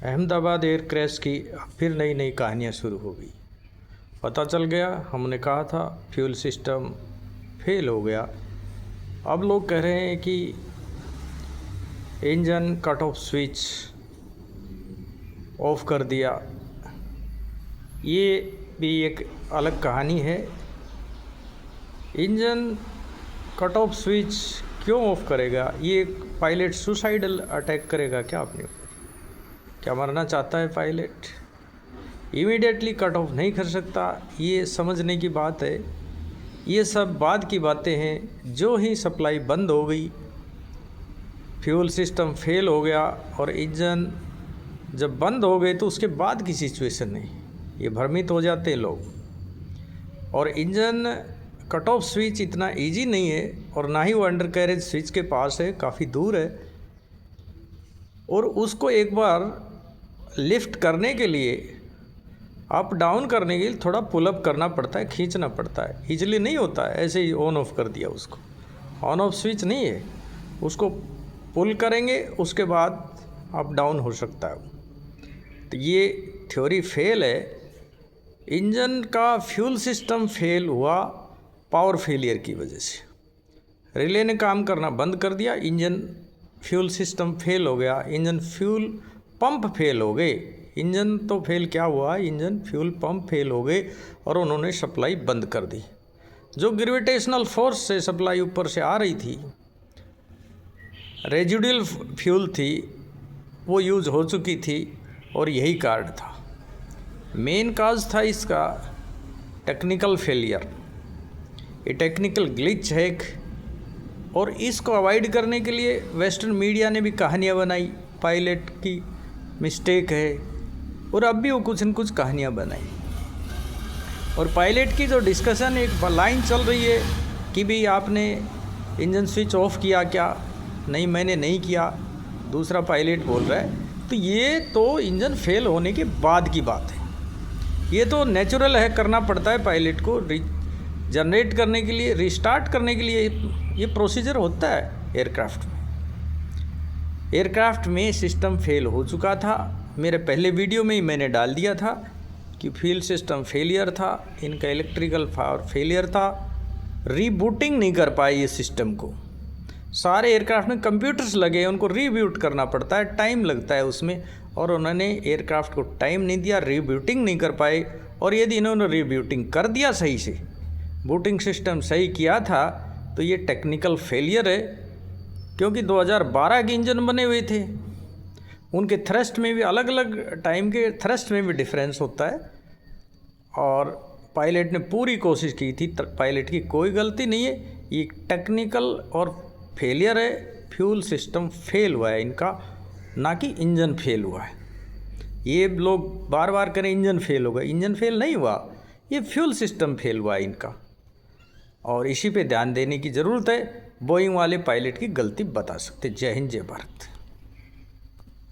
Ahmedabad air crash की फिर नई नई कहानियाँ शुरू हो गई। पता चल गया, हमने कहा था फ्यूल सिस्टम फेल हो गया। अब लोग कह रहे हैं कि engine cut off switch off कर दिया। ये भी एक अलग कहानी है। इंजन कट ऑफ स्विच क्यों ऑफ करेगा? ये पायलट सुसाइडल अटैक करेगा क्या अपने ऊपर? क्या मरना चाहता है पायलट? इमीडिएटली कट ऑफ नहीं कर सकता। ये समझने की बात है। ये सब बाद की बातें हैं। जो ही सप्लाई बंद हो गई, फ्यूल सिस्टम फेल हो गया और इंजन जब बंद हो गए तो उसके बाद की सिचुएशन है। ये भ्रमित हो जाते हैं लोग। और इंजन कट ऑफ स्विच इतना इजी नहीं है और ना ही वो अंडर कैरेज स्विच के पास है, काफ़ी दूर है। और उसको एक बार लिफ्ट करने के लिए, अप डाउन करने के लिए थोड़ा पुल अप करना पड़ता है, खींचना पड़ता है। इजली नहीं होता है ऐसे ही ऑन ऑफ कर दिया उसको। ऑन ऑफ स्विच नहीं है, उसको पुल करेंगे उसके बाद अप डाउन हो सकता है। तो ये थ्योरी फेल है। इंजन का फ्यूल सिस्टम फेल हुआ पावर फेलियर की वजह से। रिले ने काम करना बंद कर दिया, इंजन फ्यूल सिस्टम फेल हो गया। इंजन फ्यूल पंप फेल हो गए। इंजन तो फेल क्या हुआ, इंजन फ्यूल पंप फेल हो गए और उन्होंने सप्लाई बंद कर दी। जो ग्रेविटेशनल फोर्स से सप्लाई ऊपर से आ रही थी, रेजिडुअल फ्यूल थी, वो यूज़ हो चुकी थी और यही कारण था। मेन काज था इसका टेक्निकल फेलियर। ये टेक्निकल ग्लिच है एक। और इसको अवॉइड करने के लिए वेस्टर्न मीडिया ने भी कहानियाँ बनाई, पायलट की मिस्टेक है। और अब भी वो कुछ न कुछ कहानियाँ बनाई। और पायलट की जो डिस्कशन, एक लाइन चल रही है कि भाई आपने इंजन स्विच ऑफ किया क्या? नहीं, मैंने नहीं किया, दूसरा पायलट बोल रहा है। तो ये तो इंजन फेल होने के बाद की बात है। ये तो नेचुरल है, करना पड़ता है पायलट को। जनरेट करने के लिए, रिस्टार्ट करने के लिए ये प्रोसीजर होता है एयरक्राफ्ट में। एयरक्राफ्ट में सिस्टम फेल हो चुका था। मेरे पहले वीडियो में ही मैंने डाल दिया था कि फ्यूल सिस्टम फेलियर था, इनका इलेक्ट्रिकल पावर फेलियर था। रीबूटिंग नहीं कर पाए ये सिस्टम को। सारे एयरक्राफ्ट में कंप्यूटर्स लगे हैं, उनको रीबूट करना पड़ता है, टाइम लगता है उसमें। और उन्होंने एयरक्राफ्ट को टाइम नहीं दिया, रीबूटिंग नहीं कर पाए। और यदि इन्होंने रीबूटिंग कर दिया सही से, बूटिंग सिस्टम सही किया था, तो ये टेक्निकल फेलियर है। क्योंकि 2012 के इंजन बने हुए थे, उनके थ्रस्ट में भी अलग अलग टाइम के थ्रस्ट में भी डिफरेंस होता है। और पायलट ने पूरी कोशिश की थी, पायलट की कोई गलती नहीं है। ये टेक्निकल और फेलियर है। फ्यूल सिस्टम फेल हुआ है इनका, ना कि इंजन फेल हुआ है। ये लोग बार बार करें इंजन फेल होगा, इंजन फेल नहीं हुआ, ये फ्यूल सिस्टम फेल हुआ है इनका। और इसी पे ध्यान देने की ज़रूरत है। बोइंग वाले पायलट की गलती बता सकते। जय हिंद, जय भारत।